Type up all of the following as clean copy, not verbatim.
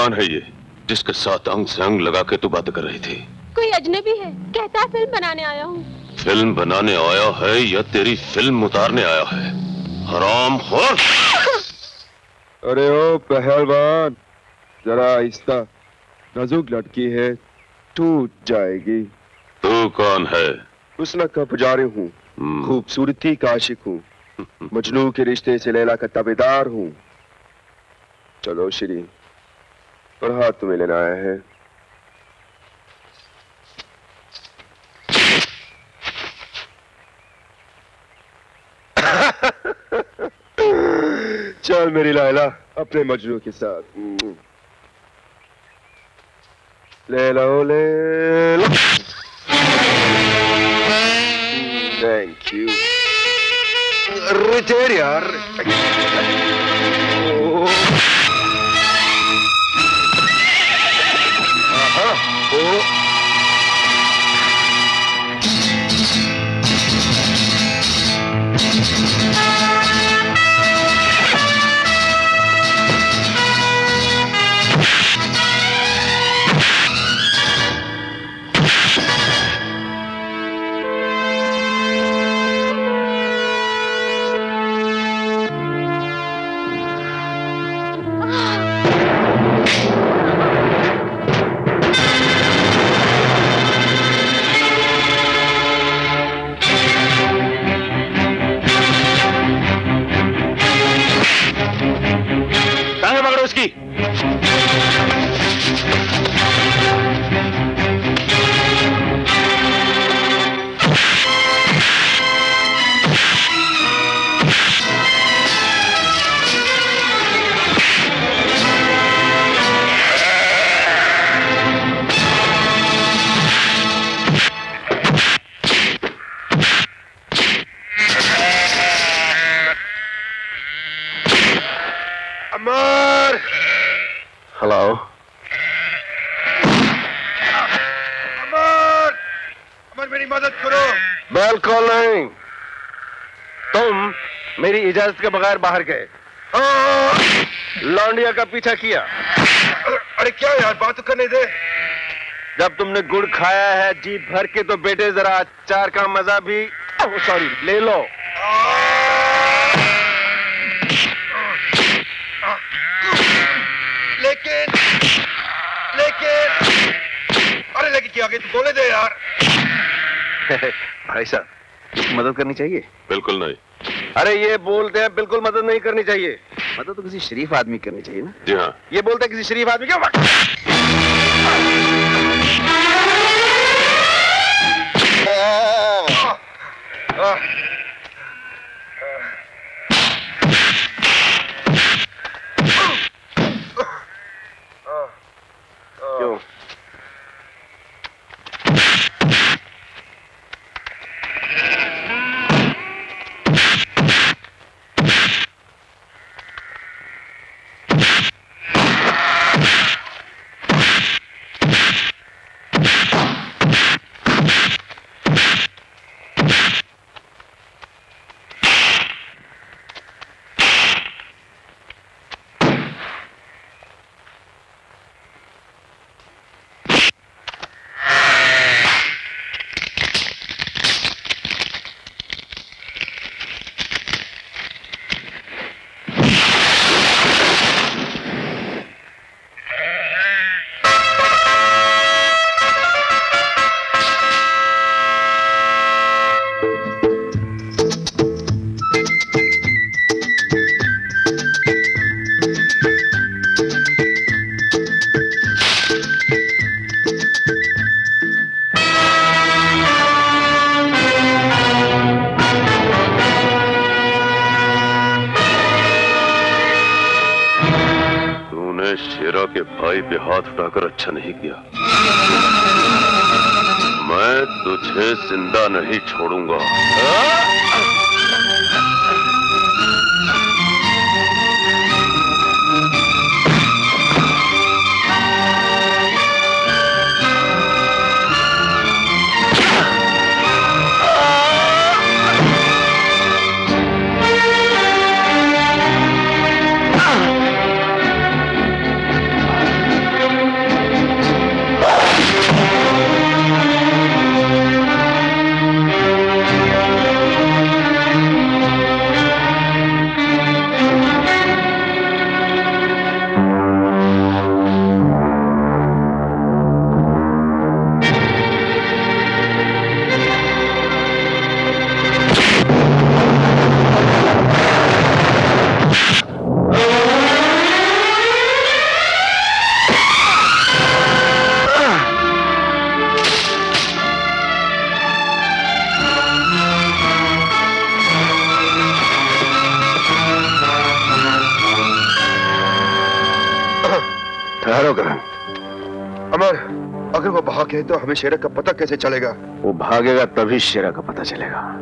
कौन है ये जिसके साथ अंग से अंग लगा के तू बात कर रही थी? कोई अजनबी है, कहता है फिल्म बनाने आया हूँ। फिल्म बनाने आया है या तेरी फिल्म उतारने आया है? हरामखोर! अरे ओ पहलवान, जरा आहिस्ता, नाजुक लड़की है, टूट जाएगी। तू कौन है? हुस्न का पुजारी हूँ, खूबसूरती का आशिक हूँ, मजनू के रिश्ते से लैला का ताबेदार हूँ। चलो श्री, और हाथ तुम्हें लेना आया है। चल मेरी लैला अपने मजनू के साथ। लैला ओ लैला। Thank you. रिटेयर यार। इजाजत के बगैर बाहर गए, लौंडिया का पीछा किया। अरे क्या यार, बात तो करने दे। जब तुमने गुड़ खाया है जी भर के तो बेटे जरा अचार का मजा भी सॉरी ले लो। लेकिन अरे लेकिन क्या आगे तू बोले दे यार। भाई साहब मदद करनी चाहिए? बिल्कुल नहीं। अरे ये बोलते हैं बिल्कुल मदद नहीं करनी चाहिए। मदद तो किसी शरीफ आदमी करनी चाहिए ना। जी हाँ। ये बोलते हैं किसी शरीफ आदमी क्यों? क्यों? भाई पे हाथ उठाकर अच्छा नहीं किया। मैं तुझे जिंदा नहीं छोड़ूंगा। सरदार, अगर वो भाग गए तो हमें शेरा का पता कैसे चलेगा? वो भागेगा तभी शेरा का पता चलेगा।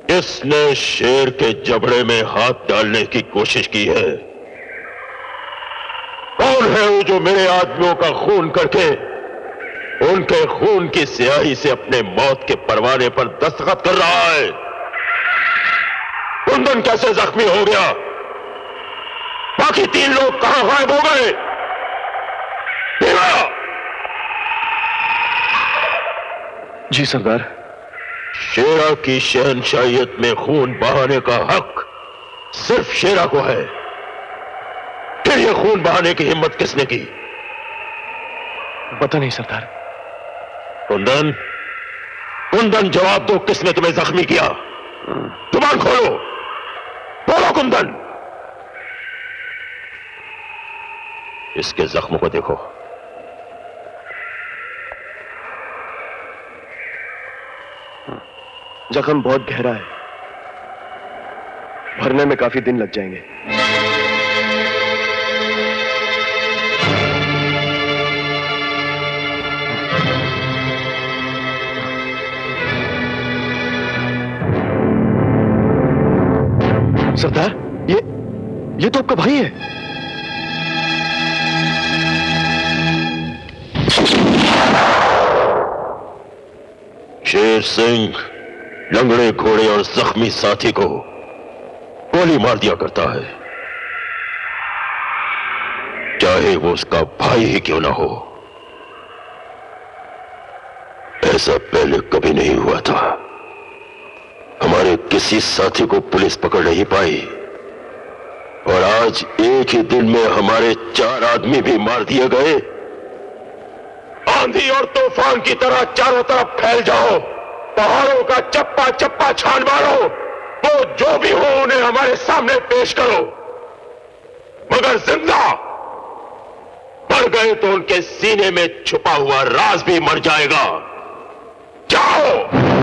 किसने शेर के जबड़े में हाथ डालने की कोशिश की है? कौन है वो जो मेरे आदमियों का खून करके उनके खून की स्याही से अपने मौत के परवाने पर दस्तखत कर रहा है? कुंदन कैसे जख्मी हो गया? बाकी 3 लोग कहां गायब हो गए? जी सरदार। शेरा की शहनशाहियत में खून बहाने का हक सिर्फ शेरा को है। फिर यह खून बहाने की हिम्मत किसने की? पता नहीं सरदार। कुंदन, कुंदन जवाब दो, किसने तुम्हें जख्मी किया? जुबान खोलो, बोलो कुंदन। इसके जख्मों को देखो। जख्म बहुत गहरा है, भरने में काफी दिन लग जाएंगे। सरदार, ये तो आपका भाई है। शेर सिंह लंगड़े घोड़े और जख्मी साथी को गोली मार दिया करता है, चाहे वो उसका भाई ही क्यों ना हो। ऐसा पहले कभी नहीं हुआ था। हमारे किसी साथी को पुलिस पकड़ नहीं पाई और आज एक ही दिन में हमारे 4 आदमी भी मार दिए गए। आंधी और तूफान की तरह चारों तरफ फैल जाओ, पहाड़ों का चप्पा चप्पा छान मारो, वो जो भी हो उन्हें हमारे सामने पेश करो, मगर जिंदा। मर गए तो उनके सीने में छुपा हुआ राज भी मर जाएगा। जाओ।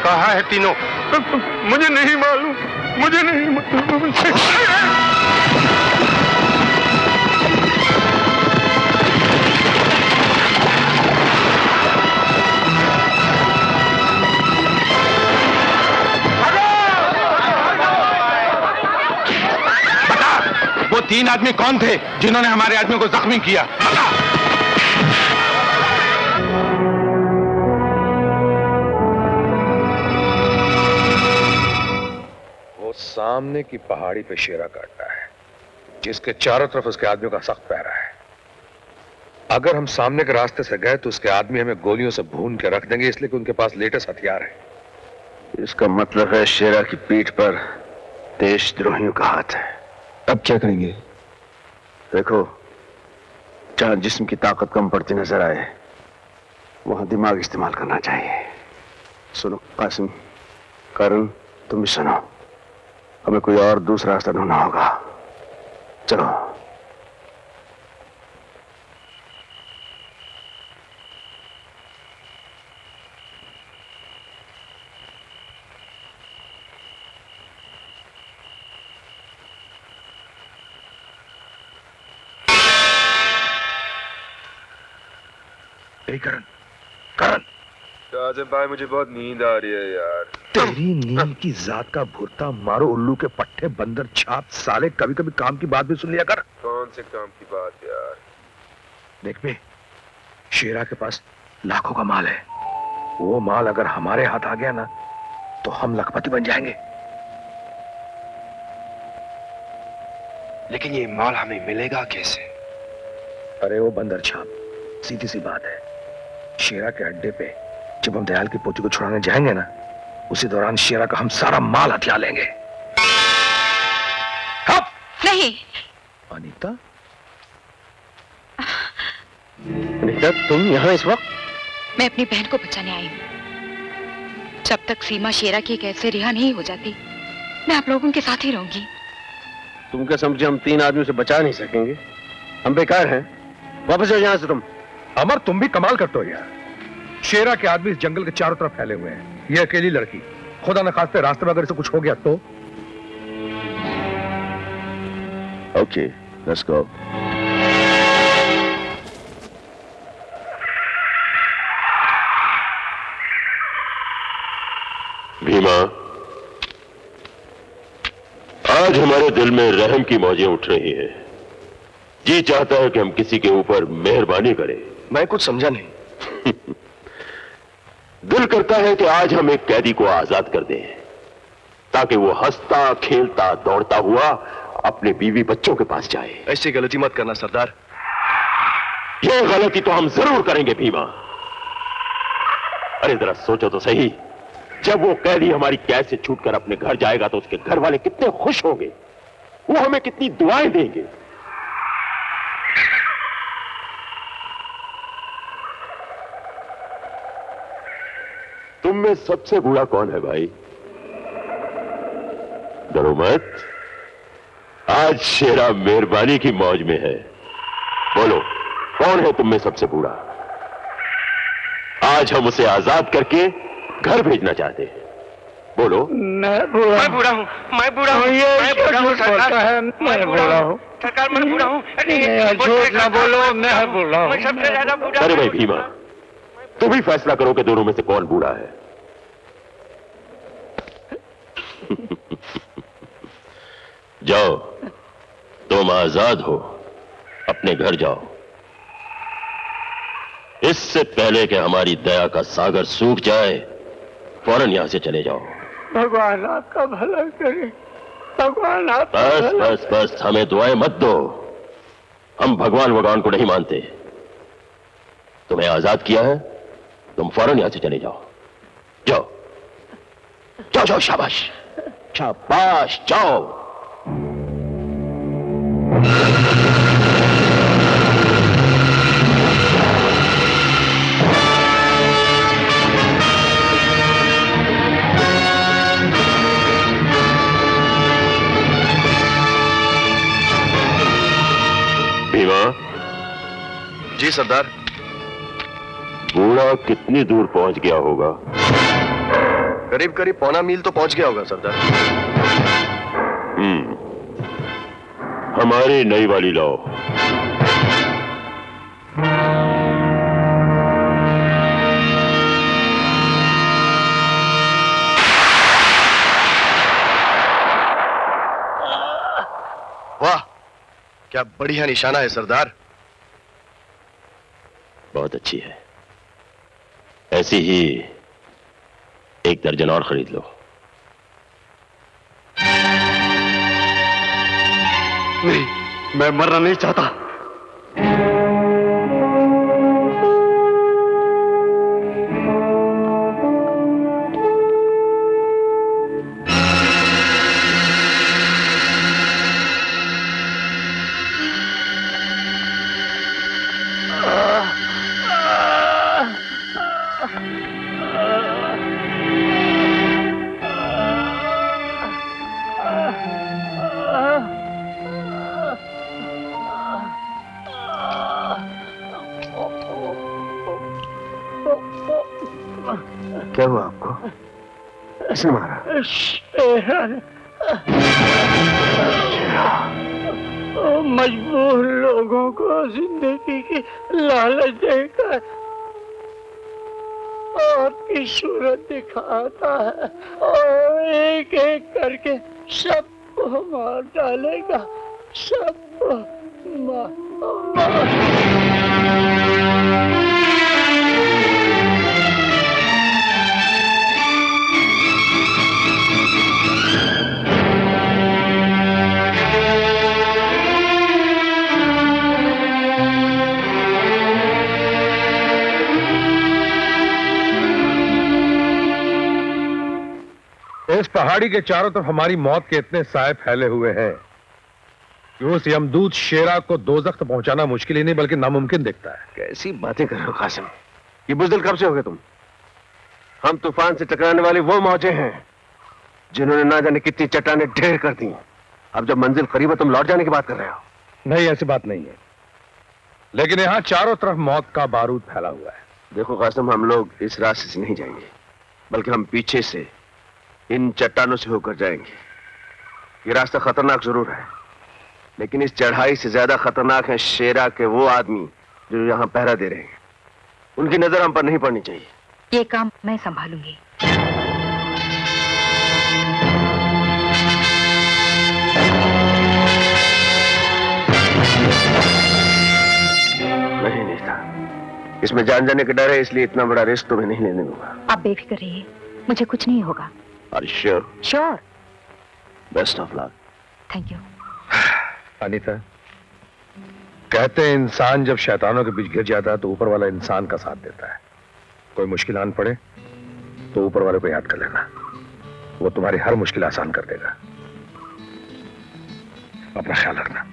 कहाँ है तीनों? मुझे नहीं मालूम, मुझे नहीं मालूम। 3 आदमी कौन थे जिन्होंने हमारे आदमी को जख्मी किया? बता। वो सामने की पहाड़ी पे शेरा काटता है, जिसके चारों तरफ उसके आदमियों का सख्त पहरा है। अगर हम सामने के रास्ते से गए तो उसके आदमी हमें गोलियों से भून के रख देंगे, इसलिए कि उनके पास लेटेस्ट हथियार है। इसका मतलब है शेरा की पीठ पर देशद्रोहियों का हाथ है। अब क्या करेंगे? देखो, जहां जिस्म की ताकत कम पड़ती नजर आए वहां दिमाग इस्तेमाल करना चाहिए। सुनो कासिम, करण, तुम भी सुनो। हमें कोई और दूसरा रास्ता ढूंढना होगा। चलो। करण, करण, आजम भाई मुझे बहुत नींद आ रही है यार। तेरी नींद की जात का भुरता मारो उल्लू के पट्टे बंदर छाप साले, कभी कभी काम की बात भी सुन लिया कर। कौन से काम की बात यार? देख बे, शेरा के पास लाखों का माल है। वो माल अगर हमारे हाथ आ गया ना तो हम लखपति बन जाएंगे। लेकिन ये माल हमें मिलेगा कैसे? अरे वो बंदर छाप, सीधी सी बात है। शेरा के अड्डे पे जब हम दयाल की पोती को छुड़ाने जाएंगे ना, उसी दौरान शेरा का हम सारा माल हथिया लेंगे। नहीं। अनीता, अनीता, तुम यहाँ इस वक्त? मैं अपनी बहन को बचाने आई हूँ। जब तक सीमा शेरा की कैद से रिहा नहीं हो जाती, मैं आप लोगों के साथ ही रहूंगी। तुम क्या समझे हम 3 आदमियों से बचा नहीं सकेंगे? हम बेकार हैं। वापस जाओ यहाँ से तुम। अमर, तुम भी कमाल करते हो यार। शेरा के आदमी इस जंगल के चारों तरफ फैले हुए हैं। ये अकेली लड़की, खुदा न खास्ते रास्ते में अगर इसे कुछ हो गया तो? Okay, let's go. भीमा, आज हमारे दिल में रहम की मौजें उठ रही हैं। जी चाहता है कि हम किसी के ऊपर मेहरबानी करें। मैं कुछ समझा नहीं। दिल करता है कि आज हम एक कैदी को आजाद कर दें, ताकि वो हंसता खेलता दौड़ता हुआ अपने बीवी बच्चों के पास जाए। ऐसी गलती मत करना सरदार। ये गलती तो हम जरूर करेंगे भीमा। अरे जरा सोचो तो सही, जब वो कैदी हमारी कैद से छूटकर अपने घर जाएगा तो उसके घर वाले कितने खुश होंगे, वो हमें कितनी दुआएं देंगे। तुम में सबसे बूढ़ा कौन है भाई? डरो मत, आज शेरा मेहरबानी की मौज में है। बोलो, कौन है तुम में सबसे बूढ़ा? आज हम उसे आजाद करके घर भेजना चाहते हैं। बोलो। मैं बूढ़ा हूँ, मैं बूढ़ा हूँ, मैं बूढ़ा हूँ सरकार, मैं बूढ़ा हूँ सरकार, मैं बूढ़ा हूँ। झूठ ना बोलो, मैं बूढ़ा हूँ, मैं सबसे ज्यादा बूढ़ा। अरे भाई भीमा, तुम ही फैसला करो कि दोनों में से कौन बूढ़ा है। जाओ, तुम आजाद हो, अपने घर जाओ। इससे पहले कि हमारी दया का सागर सूख जाए, फौरन यहां से चले जाओ। भगवान आपका भला करे, भगवान आपका बस भला। बस बस, हमें दुआएं मत दो। हम भगवान को नहीं मानते। तुम्हें आजाद किया है, तुम फौरन यहां से चले जाओ। जाओ जाओ जाओ, शाबाश शाबाश, जाओ। भीमा। जी सरदार। बूढ़ा कितनी दूर पहुंच गया होगा? करीब करीब 1.25 मील तो पहुंच गया होगा सरदार। हमारी नई वाली लाओ। वाह, क्या बढ़िया निशाना है सरदार। बहुत अच्छी है, ऐसी ही 1 दर्जन और खरीद लो। नहीं, मैं मरना नहीं चाहता। क्या हुआ आपको? किसने मारा? मजबूर लोगों को जिंदगी की लालच देकर आपकी सूरत दिखाता है और एक एक करके सबको मार डालेगा, सबको मार। इस पहाड़ी के चारों तरफ हमारी मौत के इतने साए फैले हुए हैं कि उस यमदूत शेरा को दोज़ख तक पहुंचाना मुश्किल ही नहीं बल्कि नामुमकिन दिखता है। कैसी बातें कर रहे हो कासिम? ये बुज़दिल कब से हो गए तुम? हम तूफान से टकराने वाली वो मौजें हैं जिन्होंने ना जाने कितनी चट्टानें ढेर कर दी। अब जब मंजिल करीब है तुम लौट जाने की बात कर रहे हो? नहीं, ऐसी बात नहीं है, लेकिन यहां चारों तरफ मौत का बारूद फैला हुआ है। देखो कासिम, हम लोग इस रास्ते से नहीं जाएंगे, बल्कि हम पीछे से इन चट्टानों से होकर जाएंगे। ये रास्ता खतरनाक जरूर है, लेकिन इस चढ़ाई से ज्यादा खतरनाक है शेरा के वो आदमी जो यहाँ पहरा दे रहे हैं। उनकी नजर हम पर नहीं पड़नी चाहिए। ये काम मैं संभालूंगी। नहीं नीता, इसमें जान जाने का डर है, इसलिए इतना बड़ा रिस्क तुम्हें नहीं लेने दूंगा। आप बेफिक्र रहिए, मुझे कुछ नहीं होगा। Are you sure? Sure. Best of luck. Thank you. Anita, कहते हैं इंसान जब शैतानों के बीच गिर जाता है तो ऊपर वाला इंसान का साथ देता है। कोई मुश्किल आन पड़े तो ऊपर वाले को याद कर लेना, वो तुम्हारी हर मुश्किल आसान कर देगा। अपना ख्याल रखना।